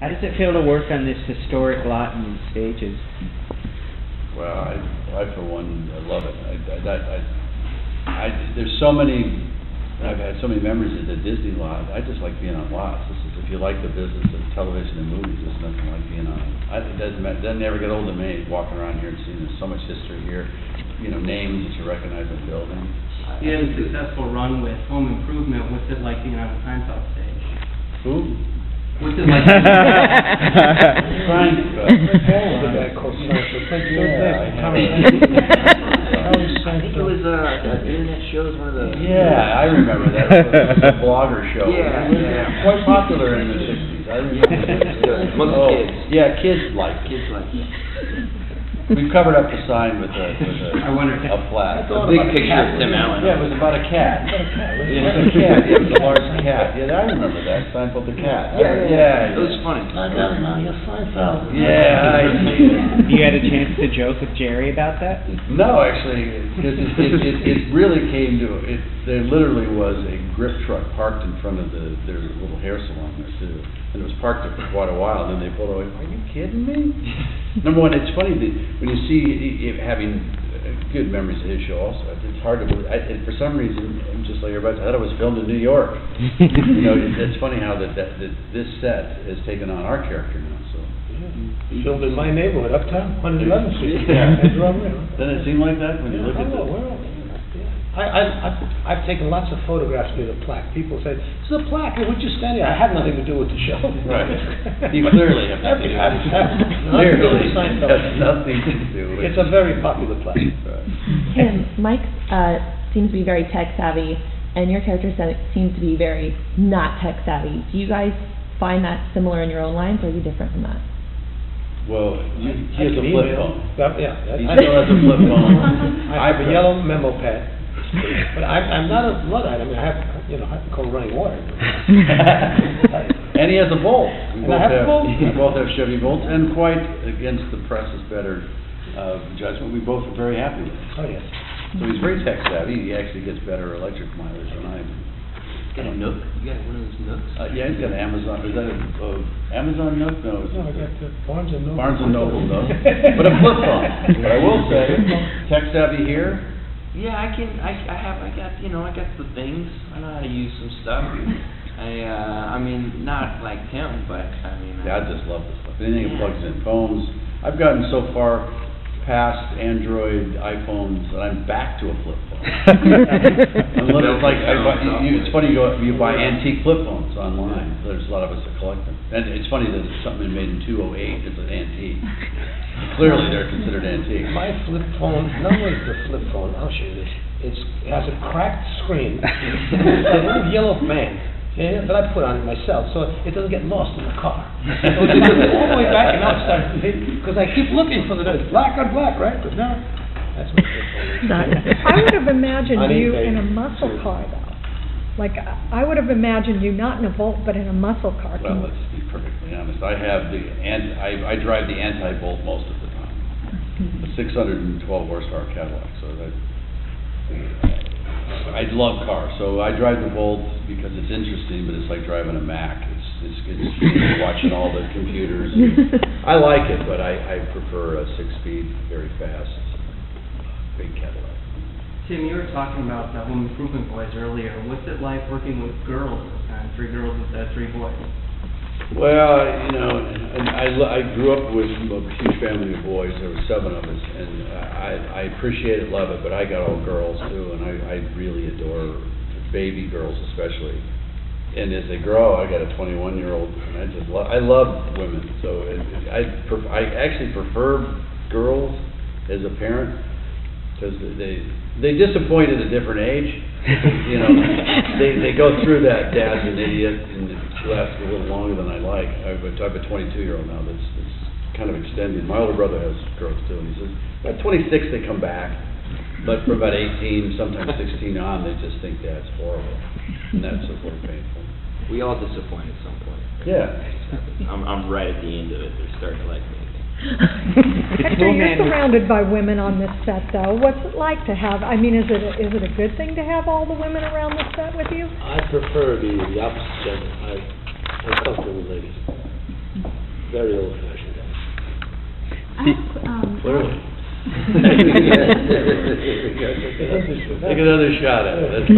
How does it feel to work on this historic lot and these stages? Well, I for one, love it. There's so many. I've had so many memories of the Disney lot. I just like being on lots. If you like the business of television and movies, there's nothing like being on. It doesn't ever get old to me walking around here and seeing there's so much history here. You know, names that you recognize in buildings. You had a successful run with Home Improvement. What's it like being on a Seinfeld stage? Who? What's it like? I think it was internet shows, one of the. Yeah, I remember that. It was a blogger show. Yeah, yeah. Quite popular in the 60s. I remember. Among the kids. Yeah, kids liked it. Kids like it. We covered up the sign with a flag. A big picture of Tim Allen. Yeah, it was about a cat. It was a cat. It was a large cat. Yeah, I remember that. Seinfeld the cat. Yeah. It was funny. I got it now. You're Seinfeld. Yeah. You had a chance to joke with Jerry about that? No, actually, because it really came to it. There literally was a grip truck parked in front of their little hair salon there too, and it was parked there for quite a while. And then they pulled away. Are you kidding me? Number one, it's funny that when you see having good memories of his show. Also, it's hard to believe. For some reason, I'm just like everybody. I thought it was filmed in New York. You know, it's funny how that this set has taken on our character now. So. Filmed in my neighborhood, uptown, 111th Street. Yeah. Doesn't it seem like that when you look at it? I've taken lots of photographs near the plaque. People say, "It's a plaque. Would you stand here?" I had nothing to do with the show. Right. You clearly have nothing to do with it. Clearly has nothing to do with it. It's a very popular plaque. Right. Tim, Mike seems to be very tech savvy, and your character seems to be very not tech savvy. Do you guys find that similar in your own lives, or are you different from that? Well, he has a flip phone. Yeah. He still has a flip phone. I have a yellow memo pad. But I'm not a Luddite. I mean, I have to call running water. And he has a Volt. We both have Chevy Volts, and quite against the press's better judgment, we both are very happy with it. Oh, yes. So he's very tech savvy. He actually gets better electric mileage than I do. Got a Nook? You got one of those Nooks? Yeah, he's got an Amazon. Is that Amazon Nook? No, I got Barnes and Noble. Barnes and Noble, no. But a flip phone. But I will say, tech savvy here. Yeah, I got the things. I know how to use some stuff. I mean, not like Tim, but I mean. Yeah, I just love this stuff. Anything that plugs in. Phones. I've gotten so far past Android iPhones that I'm back to a flip phone. It's funny, you buy antique flip phones online. There's a lot of us that collect them. And it's funny that it's something made in 208 is an antique. Clearly they're considered antique. My flip phone, not only is the flip phone, I'll show you this. It has a cracked screen, a little yellow band. Yeah, that I put on it myself, so it doesn't get lost in the car. So it's all the way back, and now it's starting to because I keep looking for the black on black, right? But no, that's my flip phone. I would have imagined you in a muscle car, though. Like, I would have imagined you not in a Volt, but in a muscle car. Well, let's be perfectly honest. I drive the anti-Volt most of the time. A 612 horsepower Cadillac, so I love cars, so I drive the Volt because it's interesting, but it's like driving a Mac. It's watching all the computers. I like it, but I prefer a 6-speed, very fast, big Cadillac. Tim, you were talking about the Home Improvement boys earlier. What's it like working with girls? 3 girls instead of 3 boys. Well, I grew up with a huge family of boys. There were 7 of us, and I appreciate it, love it. But I got all girls too, and I really adore baby girls especially. And as they grow, I got a 21-year-old, and I love women. So I actually prefer girls as a parent because they disappoint at a different age. They go through that dad's an idiot and it lasts a little longer than I like. I have a 22-year-old now that's kind of extended. My older brother has girls too, and he says at 26 they come back, but for about 18, sometimes 16 on, they just think dad's horrible, and that's a little painful. We all disappoint at some point. Yeah. I'm right at the end of it. They're starting to like me. Hector, you're surrounded by women on this set, though. What's it like to have? I mean, is it a good thing to have all the women around the set with you? I prefer the opposite gender. I'm comfortable with ladies. Very old-fashioned guy. Take another shot at it. That's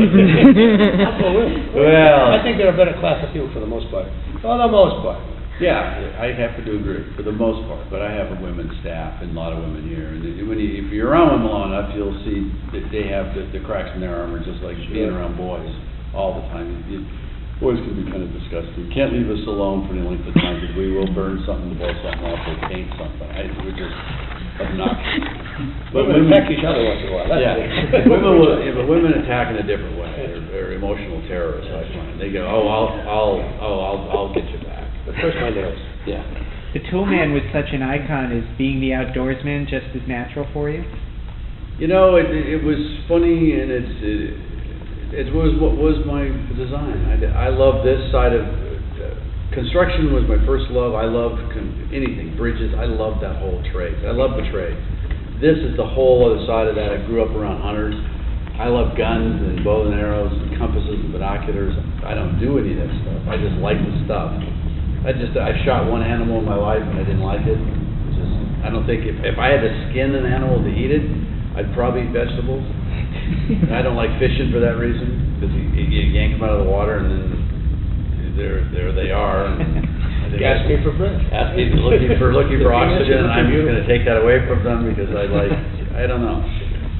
well, I think they're a better class of people for the most part. For the most part. yeah, I have to agree for the most part. But I have a women's staff and a lot of women here. And if you're around women long enough, you'll see that they have the cracks in their armor, just like being around boys all the time. Boys can be kind of disgusting. Can't leave us alone for any length of time because we will burn something, blow something up, or paint something. We're just obnoxious. But we attack each other once in a while. That's Yeah, it. but women attack in a different way. They're emotional terrorists. I find they go, I'll get you back. But first my nails. Yeah. The toolman was such an icon. Is being the outdoorsman just as natural for you? You know, it was funny, and it was what was my design. I love this side of construction was my first love. I loved anything, bridges. I loved that whole trade. I love the trade. This is the whole other side of that. I grew up around hunters. I love guns and bows and arrows and compasses and binoculars. I don't do any of that stuff. I just like the stuff. I shot one animal in my life and I didn't like it. I don't think if I had to skin an animal to eat it, I'd probably eat vegetables. I don't like fishing for that reason, because you yank them out of the water and then there they are. And Ask me for bread. Ask me looking for oxygen, and I'm just going to take that away from them because I don't know.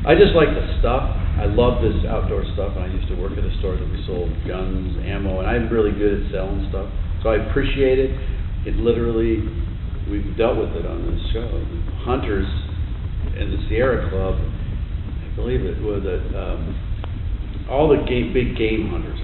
I just like the stuff. I love this outdoor stuff, and I used to work at a store that we sold guns, ammo, and I'm really good at selling stuff. So I appreciate it. It literally, we've dealt with it on this show. Hunters in the Sierra Club, I believe it was that all the big game hunters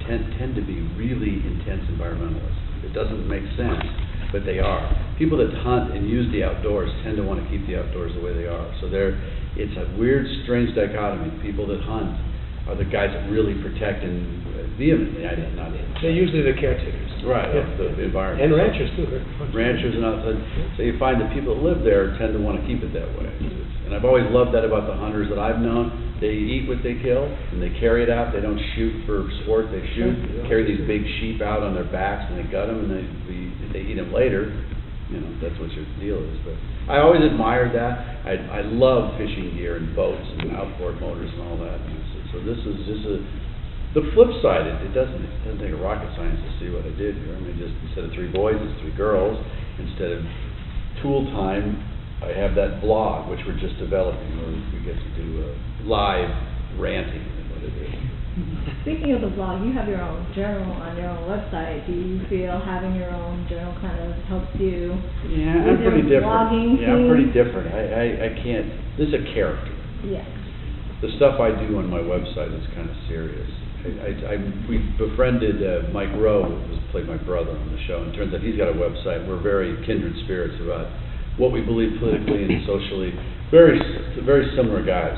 tend to be really intense environmentalists. It doesn't make sense, but they are. People that hunt and use the outdoors tend to want to keep the outdoors the way they are. So it's a weird, strange dichotomy. People that hunt are the guys that really protect and vehemently. They're usually the caretakers. Right, of the environment. And ranchers too. Ranchers and outside. So you find that people that live there tend to want to keep it that way. And I've always loved that about the hunters that I've known. They eat what they kill, and they carry it out. They don't shoot for sport. They shoot, carry these big sheep out on their backs, and they gut them, and they eat them later. You know, that's what your deal is. But I always admired that. I love fishing gear and boats and outboard motors and all that. So this is just the flip side. It doesn't take a rocket science to see what I did here. I mean, just instead of 3 boys, it's 3 girls. Instead of tool time, I have that blog, which we're just developing, where we get to do live ranting is what it is. Speaking of the blog, you have your own journal on your own website. Do you feel having your own journal kind of helps you? Yeah, I'm pretty different. Blogging I'm pretty different. I can't. This is a character. Yes. The stuff I do on my website is kind of serious. We befriended Mike Rowe, who played my brother on the show, and it turns out he's got a website. We're very kindred spirits about what we believe politically and socially. Very similar guys.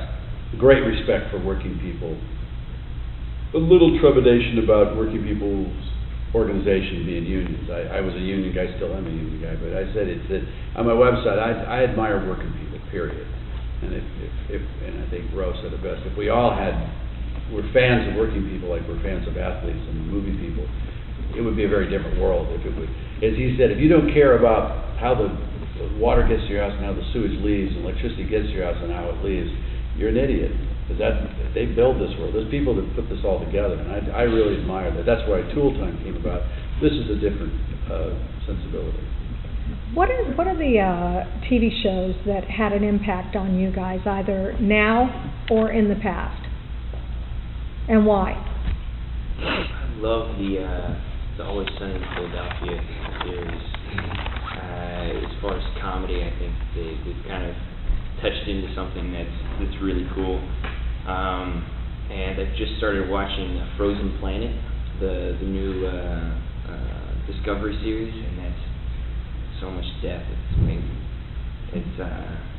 Great respect for working people. A little trepidation about working people's organization being unions. I was a union guy, still am a union guy, but I said on my website, I admire working people, period. And and I think Rowe said it best, if we all were fans of working people like we're fans of athletes and movie people, it would be a very different world if it would. As he said, if you don't care about how the water gets to your house and how the sewage leaves and electricity gets to your house and how it leaves, you're an idiot. Because they build this world. There's people that put this all together, and I really admire that. That's why Tool Time came about. This is a different sensibility. What are the TV shows that had an impact on you guys, either now or in the past, and why? I love the Always Sunny in Philadelphia series. As far as comedy, I think they've kind of touched into something that's really cool. And I've just started watching Frozen Planet, the new Discovery series, and that's so much death. It's amazing.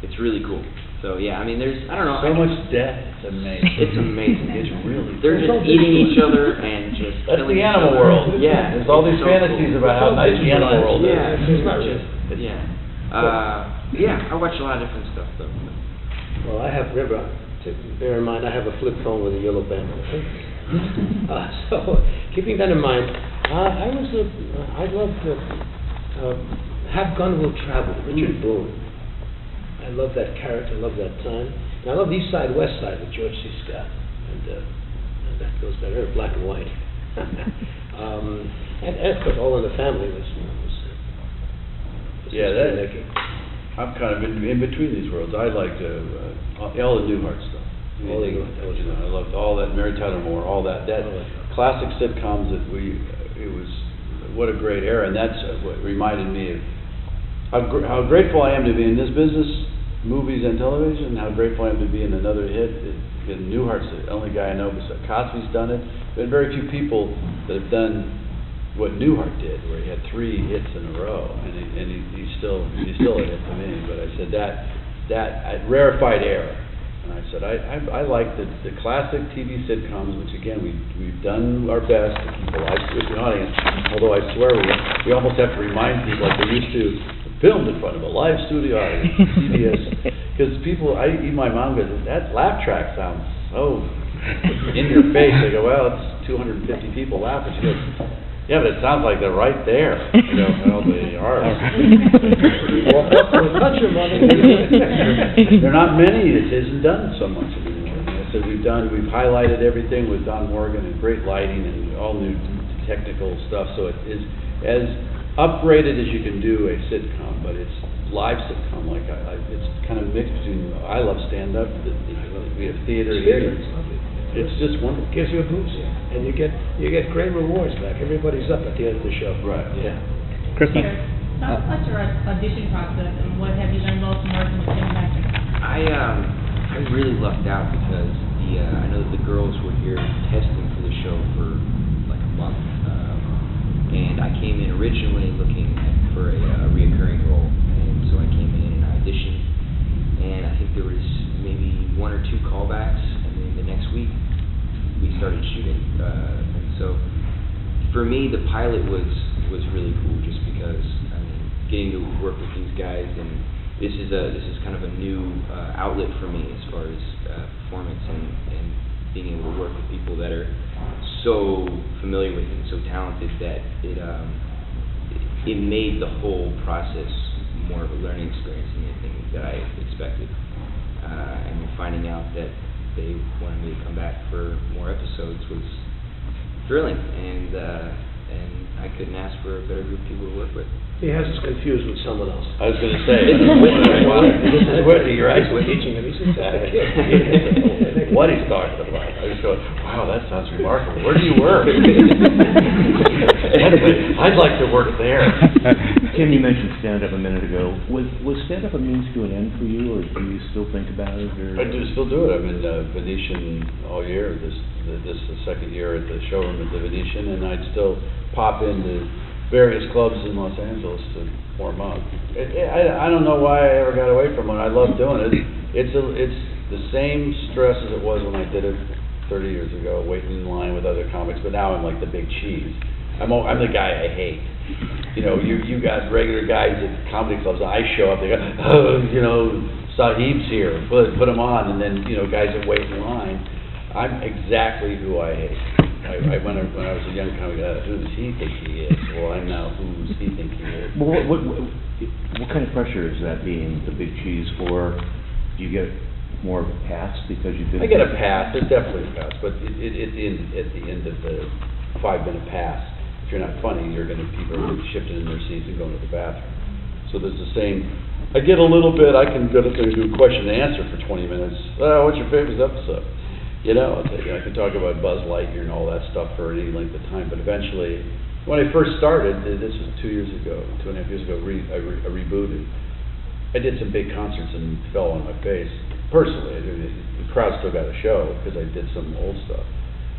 It's really cool. So yeah, I mean, I don't know. So much death. It's amazing. It's amazing. It's really. They're just eating each other and just. That's killing the each animal other. world. Yeah. There's all these fantasies about how nice the animal world is. Yeah. It's not just. Yeah. I watch a lot of different stuff though. Well, bear in mind, I have a flip phone with a yellow band on it. So, keeping that in mind, I loved Have Gun Will Travel, Richard Boone. I love that character, I love that time. And I love East Side, West Side with George C. Scott. And that goes better, black and white. And of course, All in the Family was making. I'm kind of in between these worlds. I liked all the Newhart stuff. I loved all that, Mary Tyler Moore, all that classic sitcoms that it was, what a great era, and that's what reminded me of how grateful I am to be in this business, movies and television, and how grateful I am to be in another hit. Newhart's the only guy I know besides Cosby's done it. There have been very few people that have done what Newhart did, where he had 3 hits in a row, and he's still a hit to me. But I said that rarefied era. And I said, I like the classic TV sitcoms, which again, we've done our best to keep alive with the audience, although I swear we almost have to remind people like they used to, filmed in front of a live studio audience, CBS, because people, even my mom goes, that laugh track sounds so in your face. I go, well, it's 250 people laughing. She goes, yeah, but it sounds like they're right there. You know, well, they are. There are not many. It isn't done so much anymore. I said we've highlighted everything with Don Morgan and great lighting and all new technical stuff. So it is as upgraded as you can do a sitcom, but it's live sitcom. Like it's kind of mixed between. I love stand up. We have theater here. It's just wonderful. Gives you a boost, and you get great rewards back. Everybody's up at the end of the show. Right. Yeah. Kristen? Talk about your audition process and what have you done most in working with Jim Dexter? I really lucked out because I know that the girls were here testing for the show for like a month, and I came in originally looking for a reoccurring role, and so I came in and I auditioned, and I think there was maybe 1 or 2 callbacks. The next week, we started shooting, and so for me, the pilot was really cool, just because getting to work with these guys, and this is kind of a new outlet for me as far as performance and being able to work with people that are so familiar with it and so talented that it made the whole process more of a learning experience than anything that I expected, and finding out that they wanted me to come back for more episodes was thrilling, and I couldn't ask for a better group of people to work with. He has us confused with someone else. I was going to say, this is Whitney, right? We're teaching him. He said, what he's talking about. I was going, wow, that sounds remarkable. Where do you work? I'd like to work there. Tim, you mentioned stand-up a minute ago. Was stand-up a means to an end for you, or do you still think about it? Or? I do still do it. I'm in Venetian all year. This is the second year at the showroom at the Venetian, and I'd still pop into various clubs in Los Angeles to warm up. I don't know why I ever got away from it. I love doing it. It's the same stress as it was when I did it 30 years ago, waiting in line with other comics, but now I'm like the big cheese. I'm the guy I hate. You know, you got regular guys at comedy clubs. I show up, they go, oh, you know, Sahib's here, put him on, and then, you know, guys that wait in line. I'm exactly who I hate. When I was a young comic, who does he think he is? Well, I'm now who does he think he is? Well, what kind of pressure is that, being the big cheese? Or do you get more of a pass because you did? I get a pass. There's definitely a pass, but at the end of the 5-minute pass, if you're not funny, people are shifting in their seats and going to the bathroom. So there's the same. I get a little bit. I can go to do question and answer for 20 minutes. What's your favorite episode? You know, I can talk about Buzz Lightyear and all that stuff for any length of time, but eventually, when I first started, this was 2.5 years ago, I rebooted. I did some big concerts and fell on my face. Personally, the crowd still got a show because I did some old stuff.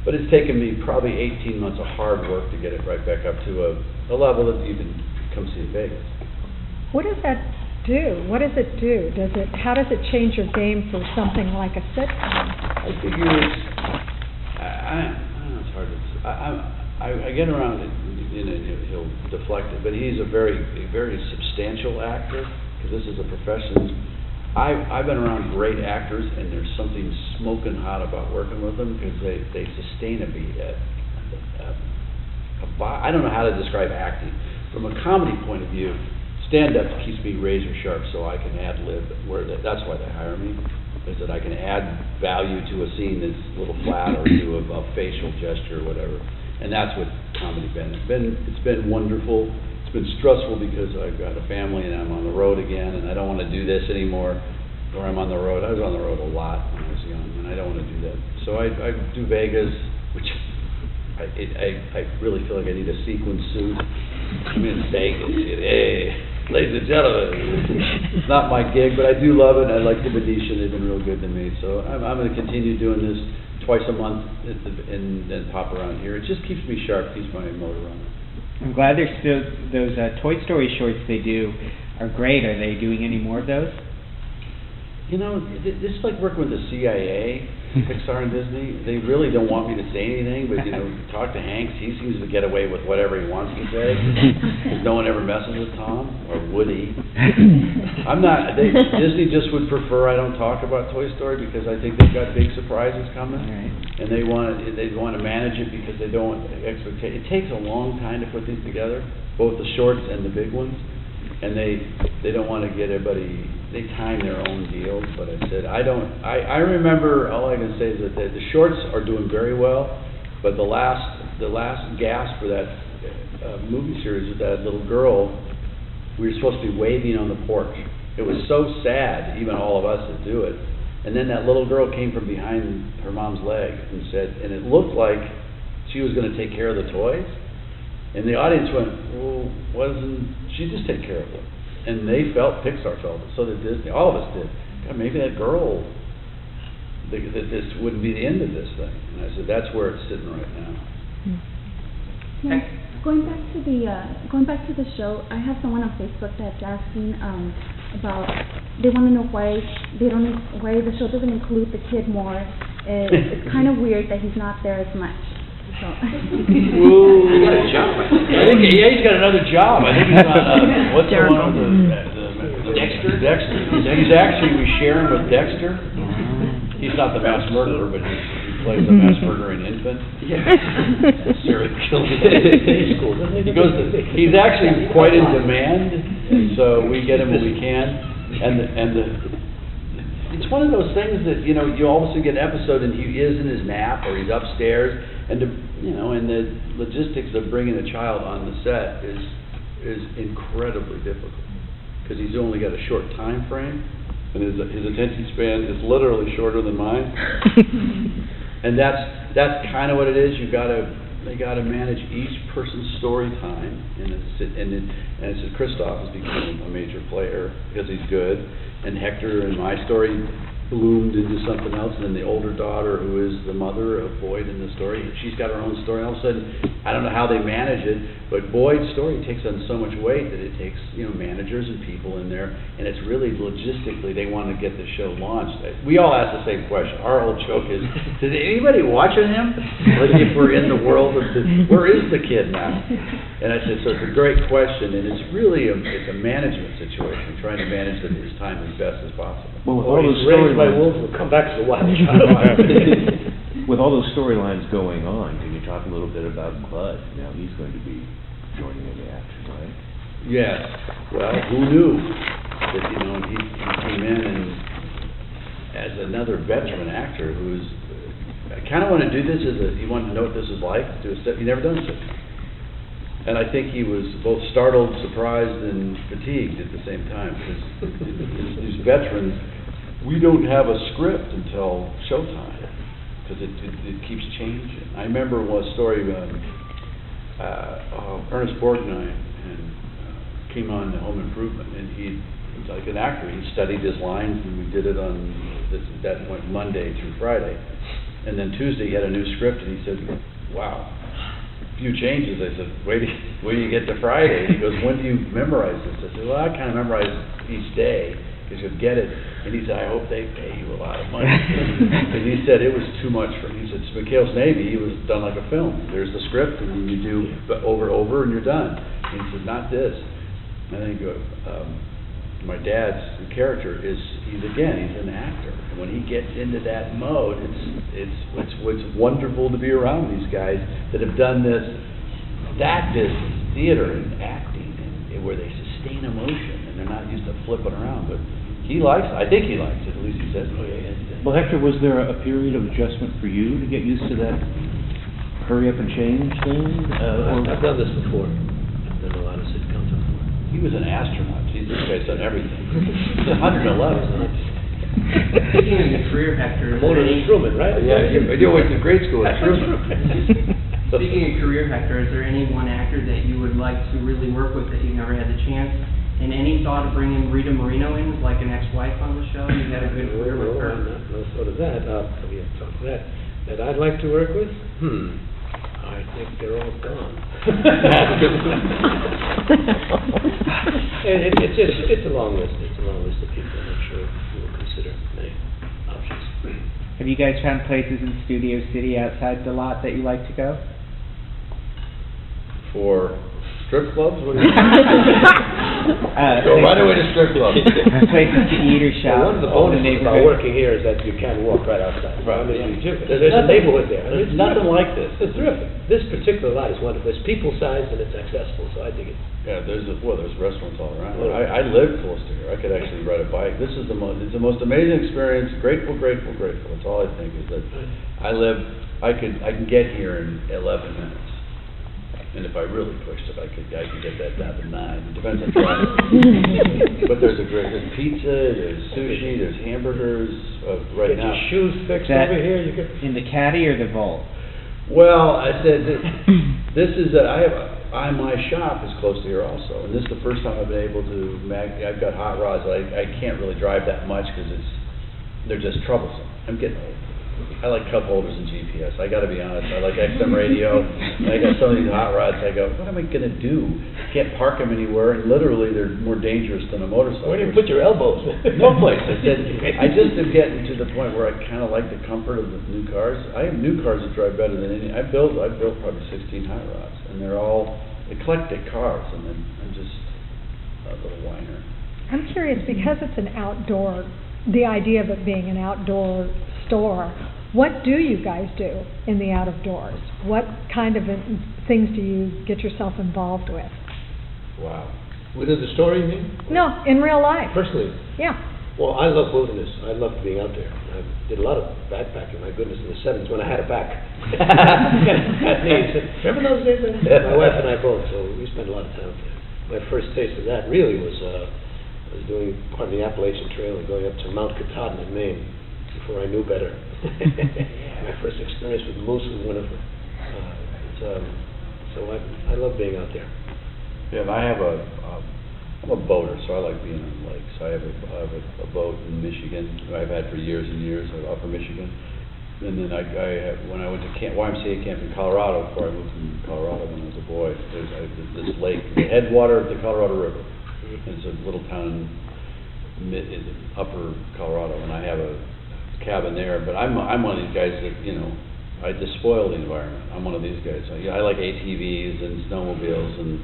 But it's taken me probably 18 months of hard work to get it right back up to a level that you can come see in Vegas. What does that do? What does it do? How does it change your game for something like a sitcom? I figure I don't know, it's hard to say. I get around it, and he'll deflect it, but he's a very substantial actor, because this is a profession. I've been around great actors, and there's something smoking hot about working with them, because they sustain a beat I don't know how to describe acting. From a comedy point of view, stand-up keeps me razor sharp, so I can ad-lib, that's why they hire me, is that I can add value to a scene that's a little flat, or do a facial gesture or whatever. And that's what comedy been. It's been wonderful. It's been stressful because I've got a family and I'm on the road again, and I don't want to do this anymore, or I'm on the road. I was on the road a lot when I was young, and I don't want to do that. So I do Vegas, which I really feel like I need a sequin suit. I'm in Vegas. Hey, ladies and gentlemen, it's not my gig, but I do love it. I like the Venetian; they've been real good to me. So I'm going to continue doing this twice a month, and then pop around here. It just keeps me sharp, keeps my motor running. I'm glad there's still those Toy Story shorts they do are great. Are they doing any more of those? You know, this is like working with the CIA, Pixar and Disney. They really don't want me to say anything, but, you know, talk to Hanks. He seems to get away with whatever he wants to say, because no one ever messes with Tom or Woody. Disney just would prefer I don't talk about Toy Story, because I think they've got big surprises coming, and they want to manage it because they don't want expectations. It takes a long time to put these together, both the shorts and the big ones. And they don't want to get everybody, they time their own deals, but I said, I remember, all I can say is that the shorts are doing very well, but the last gasp for that movie series with that little girl, we were supposed to be waving on the porch. It was so sad, even all of us that do it. And then that little girl came from behind her mom's leg and said, and it looked like she was going to take care of the toys. And the audience went, well, she just take care of them? And they Pixar felt it, so did Disney, all of us did. God, maybe that girl, that this wouldn't be the end of this thing. And I said, that's where it's sitting right now. Yeah. Going back to the show, I have someone on Facebook that's asking about, they want to know why the show doesn't include the kid more. It's kind of weird that he's not there as much. So. Whoa. He got a job. He's got another job. I think he's on, what's the one with Dexter? Dexter. He's actually, we share him with Dexter. He's not the mass murderer, but he plays the mass murdering infant. Yeah. Serial killer. He's actually quite in demand, so we get him when we can. It's one of those things that, you know, you all of a sudden get an episode and he is in his nap or he's upstairs, and the logistics of bringing a child on the set is incredibly difficult, because he's only got a short time frame, and his attention span is literally shorter than mine. And that's kind of what it is. They got to manage each person's story time, and Christoph has become a major player because he's good, and Hector in my story bloomed into something else, and then the older daughter, who is the mother of Boyd in the story, she's got her own story. All of a sudden, I don't know how they manage it, but Boyd's story takes on so much weight that it takes, you know, managers and people in there, and it's really logistically they want to get the show launched. We all ask the same question. Our whole joke is, is anybody watching him? Like, if we're in the world of where is the kid now? And I said, so it's a great question, and it's really it's a management situation, trying to manage his time as best as possible. Well, with all those storylines, we'll come back to the wild with all those storylines going on, can you talk a little bit about Bud? Now he's going to be joining in the action, right? Yes. Well, who knew that, you know, he came in and as another veteran actor who's, I kind of want to do this he wanted to know what this is like, he never done this. And I think he was both startled, surprised, and fatigued at the same time, because these veterans, we don't have a script until showtime, because it keeps changing. I remember one story about Ernest Borgnine came on Home Improvement, and he's like an actor. He studied his lines, and we did it on that went Monday through Friday, and then Tuesday he had a new script, and he said, "Wow, a few changes." I said, "Wait till you get to Friday." And he goes, "When do you memorize this?" I said, "Well, I kind of memorize each day, because you'll get it." And he said, "I hope they pay you a lot of money." And he said it was too much for him. He said, McHale's Navy, he was done like a film. There's the script, and then you do over and over, and you're done. And he said, "Not this." And I think my dad's character he's an actor. And when he gets into that mode, it's wonderful to be around these guys that have done that business, theater and acting, and where they sustain emotion, and they're not used to flipping around, but I think he likes it, at least he says. Oh, yeah, Well, Hector, was there a period of adjustment for you to get used to that hurry up and change thing? I've done this before. I've done a lot of sitcoms before. He was an astronaut. Jesus, this guy's done everything. He's 111. Speaking of your career, Hector, Motor instrument, right? Yeah, you went to grade school at Truman. speaking of career, Hector, is there any one actor that you would like to really work with that you've never had the chance? And any thought of bringing Rita Moreno in as like an ex-wife on the show? You had a good career with her. No thought of that. We have talked of that. That I'd like to work with? I think they're all gone. It's a long list. It's a long list of people. I'm sure we'll consider many options. Have you guys found places in Studio City outside the lot that you like to go? For strip clubs? What do you Go right away to strip clubs. Places to eat or shop. One of the bonuses about working here is that you can walk right outside. Right. I mean, there's a neighborhood there. There's nothing like this. It's terrific. This particular lot is wonderful. It's people-sized and it's accessible, so I dig it. Yeah, there's restaurants all around. I live close to here. I could actually ride a bike. This is it's the most amazing experience. Grateful. That's all I think is that I can get here in 11 minutes. And if I really pushed it, I could get that down to 9. It depends on traffic. But there's pizza, there's sushi, there's hamburgers. Right now, get your shoes fixed over here. You could in the caddy or the vault. Well, I said this is that my shop is close to here also, and this is the first time I've been able to. I've got hot rods. I can't really drive that much because they're just troublesome. I'm getting old. I like cup holders and GPS. I got to be honest. I like XM radio. I got some of these hot rods. I go, what am I going to do? Can't park them anywhere, and literally they're more dangerous than a motorcycle. Where do you put your elbows? No place. I just am getting to the point where I kind of like the comfort of the new cars. I have new cars that drive better than any. I built probably 16 hot rods, and they're all eclectic cars, and then I'm just a little whiner. I'm curious, because it's an outdoor, the idea of it being an outdoor store, what do you guys do in the out of doors? What kind of things do you get yourself involved with? Wow. Within the story, you mean? No, in real life. Personally? Yeah. Well, I love wilderness. I love being out there. I did a lot of backpacking, my goodness, in the 70s when I had a back. Remember those days? My wife and I both, so we spent a lot of time there. My first taste of that really was doing part of the Appalachian Trail and going up to Mount Katahdin in Maine before I knew better. My first experience with moose was wonderful. So I love being out there. Yeah, I'm a boater, so I like being on lakes. I have a boat in Michigan I've had for years and years, Upper Michigan. And then when I went to YMCA camp in Colorado, before I moved from Colorado when I was a boy, there's this lake, the headwater of the Colorado River. It's a little town in upper Colorado, and I have a cabin there. But I'm one of these guys that, I just spoil the environment. I'm one of these guys. I like ATVs and snowmobiles, and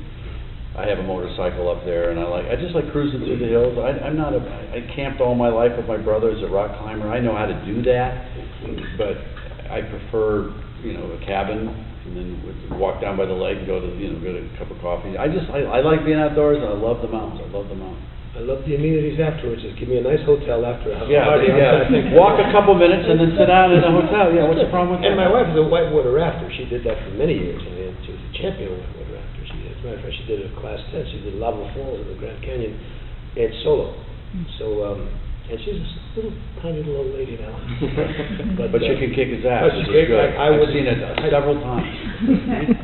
I have a motorcycle up there, and I just like cruising through the hills. I camped all my life with my brothers at Rock Climber. I know how to do that, but I prefer, a cabin, and then walk down by the lake and go to a cup of coffee. I like being outdoors, and I love the mountains. I love the amenities afterwards. Just give me a nice hotel after a party. Walk a couple minutes and then sit down in a hotel. Yeah, what's the problem with that? And my wife is a whitewater rafter. She did that for many years. I mean, she was a champion of whitewater rafter. As a matter of fact, she did a class 10. She did Lava Falls in the Grand Canyon and solo. So, and she's a little tiny little old lady now. but she can kick his ass. She's great. I've seen it several times.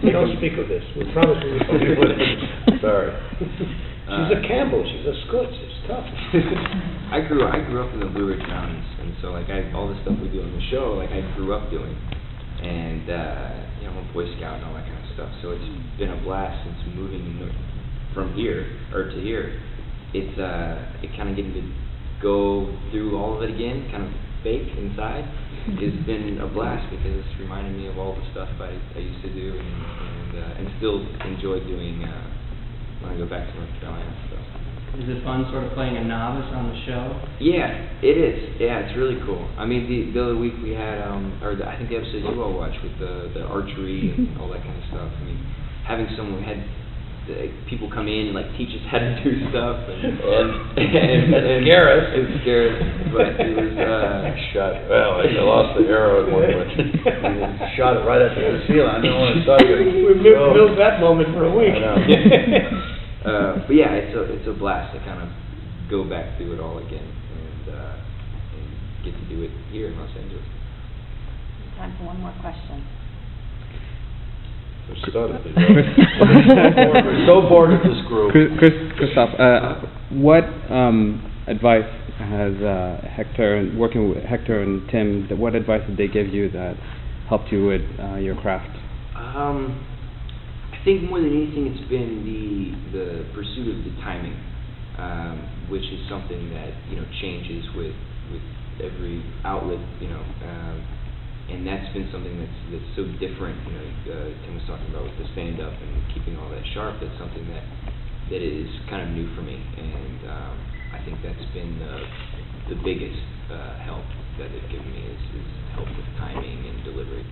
We don't speak of this. We promise we won't. Sorry. She's a Campbell. She's a Scotch. It's tough. I grew up in the Blue Ridge Mountains, and so all the stuff we do on the show, I grew up doing, and I'm a Boy Scout and all that kind of stuff. So it's been a blast since moving from here to here. It kind of getting to go through all of it again, kind of fake inside. It's been a blast because it's reminded me of all the stuff I used to do and still enjoy doing. When I go back to North Carolina. So. Is it fun sort of playing a novice on the show? Yeah, it is. Yeah, it's really cool. I mean, the other week we had, I think the episode you all watched with the archery and all that kind of stuff. I mean, having someone had people come in and like teach us how to do stuff and scare us. It scared us, but it was I lost the arrow at one point. Shot it right at the ceiling. I didn't want to start it. We milked that moment for a week. I know. But yeah, it's a blast to kind of go back through it all again and get to do it here in Los Angeles. Time for one more question. We're so bored of this group. Christoph, what advice has Hector, working with Hector and Tim, what advice did they give you that helped you with your craft? I think more than anything, it's been the pursuit of the timing, which is something that changes with every outlet, and that's been something that's so different. Tim was talking about with the stand-up and keeping all that sharp. That's something that is kind of new for me, and I think that's been the biggest help that they've given me is help with timing and delivery.